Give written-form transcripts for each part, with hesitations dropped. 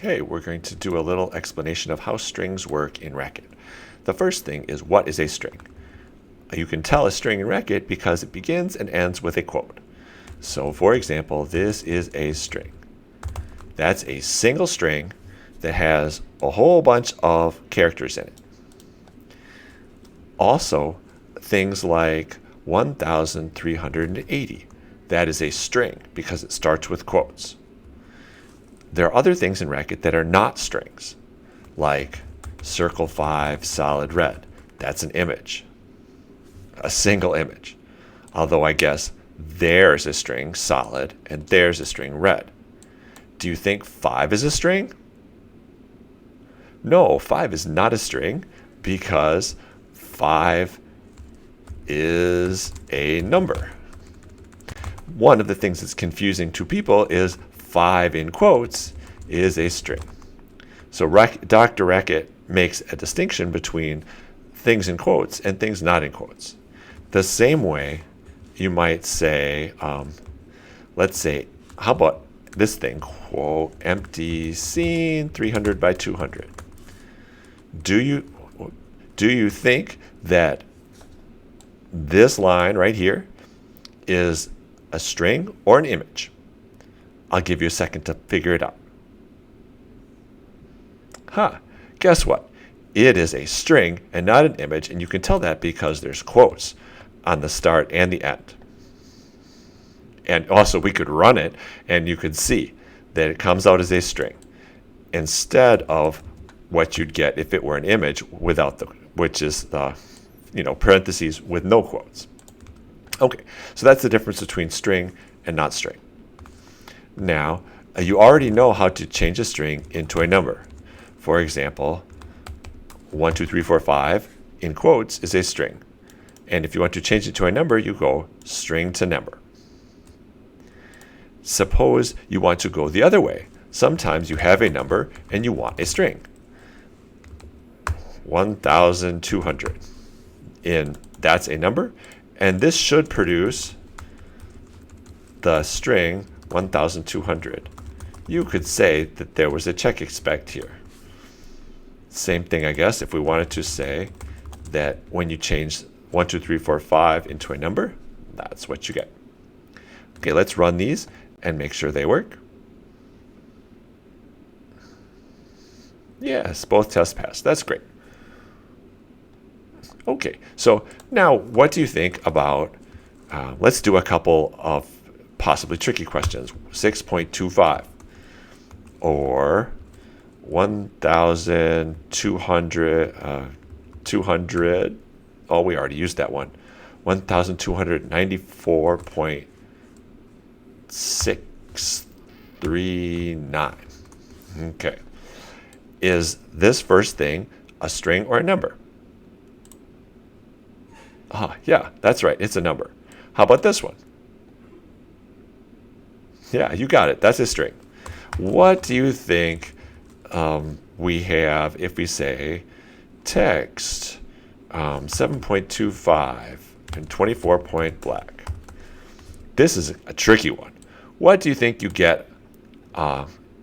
Okay, we're going to do a little explanation of how strings work in Racket. The first thing is, what is a string? You can tell a string in Racket because it begins and ends with a quote. So for example, this is a string. That's a single string that has a whole bunch of characters in it. Also, things like 1,380. That is a string because it starts with quotes. There are other things in Racket that are not strings, like circle 5 solid red. That's an image, a single image. Although I guess there's a string solid and there's a string red. Do you think 5 is a string? No, 5 is not a string because 5 is a number. One of the things that's confusing to people is 5 in quotes is a string. So Dr. Racket makes a distinction between things in quotes and things not in quotes. The same way you might say, let's say, how about this thing, quote, empty scene 300 by 200. Do you think that this line right here is a string or an image? I'll give you a second to figure it out. Guess what? It is a string and not an image, and you can tell that because there's quotes on the start and the end. And also we could run it and you could see that it comes out as a string instead of what you'd get if it were an image without which is the parentheses with no quotes. Okay, so that's the difference between string and not string. Now, you already know how to change a string into a number. For example, 1, 2, 3, 4, 5 in quotes is a string. And if you want to change it to a number, you go string to number. Suppose you want to go the other way. Sometimes you have a number and you want a string. 1,200. That's a number. And this should produce the string 1,200. You could say that there was a check expect here. Same thing, I guess, if we wanted to say that when you change 1, 2, 3, 4, 5 into a number, that's what you get. Okay, let's run these and make sure they work. Yes, both tests passed. That's great. Okay, so now what do you think about, let's do a couple of possibly tricky questions. 6.25 or 1,200, oh, we already used that one. 1,294.639. Okay. Is this first thing a string or a number? Yeah, that's right. It's a number. How about this one? Yeah, you got it. That's a string. What do you think we have if we say text 7.25 and 24 point black? This is a tricky one. What do you think you get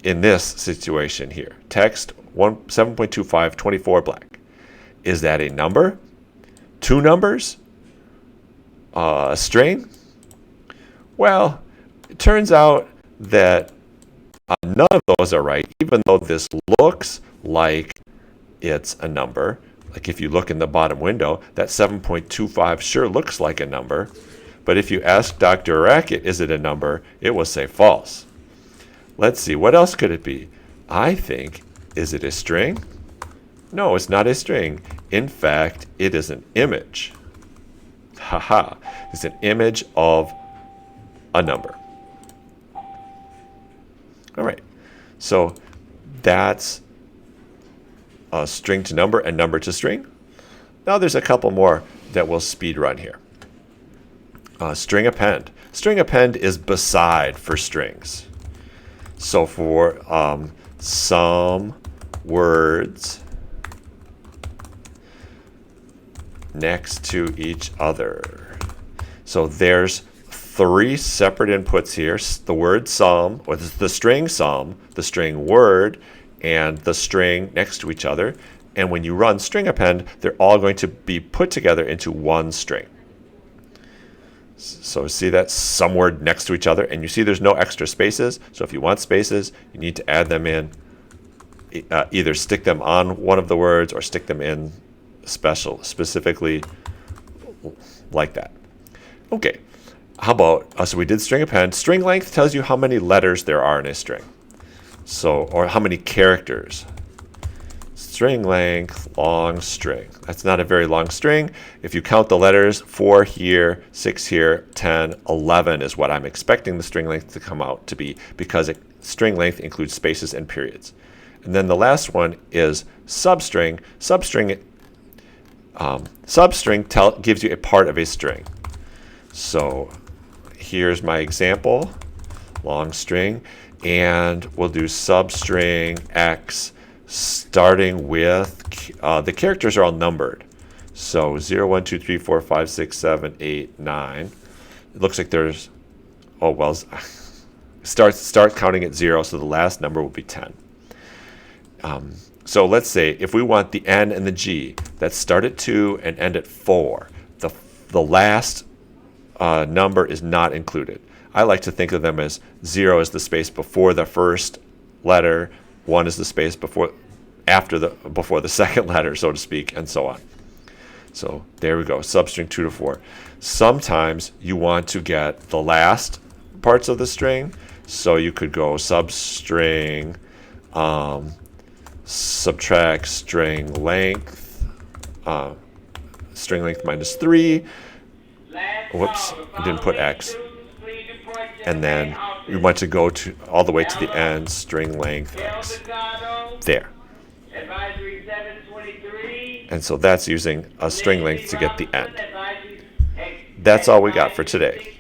in this situation here? Text 7.25, 24 black. Is that a number? Two numbers? A string? Well, it turns out that none of those are right, even though this looks like it's a number. Like if you look in the bottom window, that 7.25 sure looks like a number. But if you ask Dr. Racket, is it a number, it will say false. Let's see, what else could it be? I think, is it a string? No, it's not a string. In fact, it is an image. Haha, it's an image of a number. All right, so that's a string to number and number to string. Now there's a couple more that we'll speed run here. String append. String append is beside for strings. So for some words next to each other. So there's 3 separate inputs here. The word some, or the string some, the string word, and the string next to each other. And when you run string append, they're all going to be put together into one string. So see that somewhere next to each other, and you see there's no extra spaces. So if you want spaces, you need to add them in. Either stick them on one of the words or stick them in specifically like that. Okay, how about, so we did string append. String length tells you how many letters there are in a string. So, or how many characters. String length, long string. That's not a very long string. If you count the letters, 4 here, 6 here, 10, 11 is what I'm expecting the string length to come out to be, because string length includes spaces and periods. And then the last one is substring. Substring gives you a part of a string. So here's my example, long string, and we'll do substring x starting with, the characters are all numbered. So 0, 1, 2, 3, 4, 5, 6, 7, 8, 9. It looks like there's, oh, well, start counting at 0, so the last number will be 10. So let's say if we want the N and the G that start at 2 and end at 4, the last number is not included. I like to think of them as 0 is the space before the first letter, 1 is the space before the second letter, so to speak, and so on. So there we go, substring 2 to 4. Sometimes you want to get the last parts of the string, so you could go substring subtract string length minus 3. Whoops, I didn't put x. And then we want to go to all the way to the end, string length x. There. And so that's using a string length to get the end. That's all we got for today.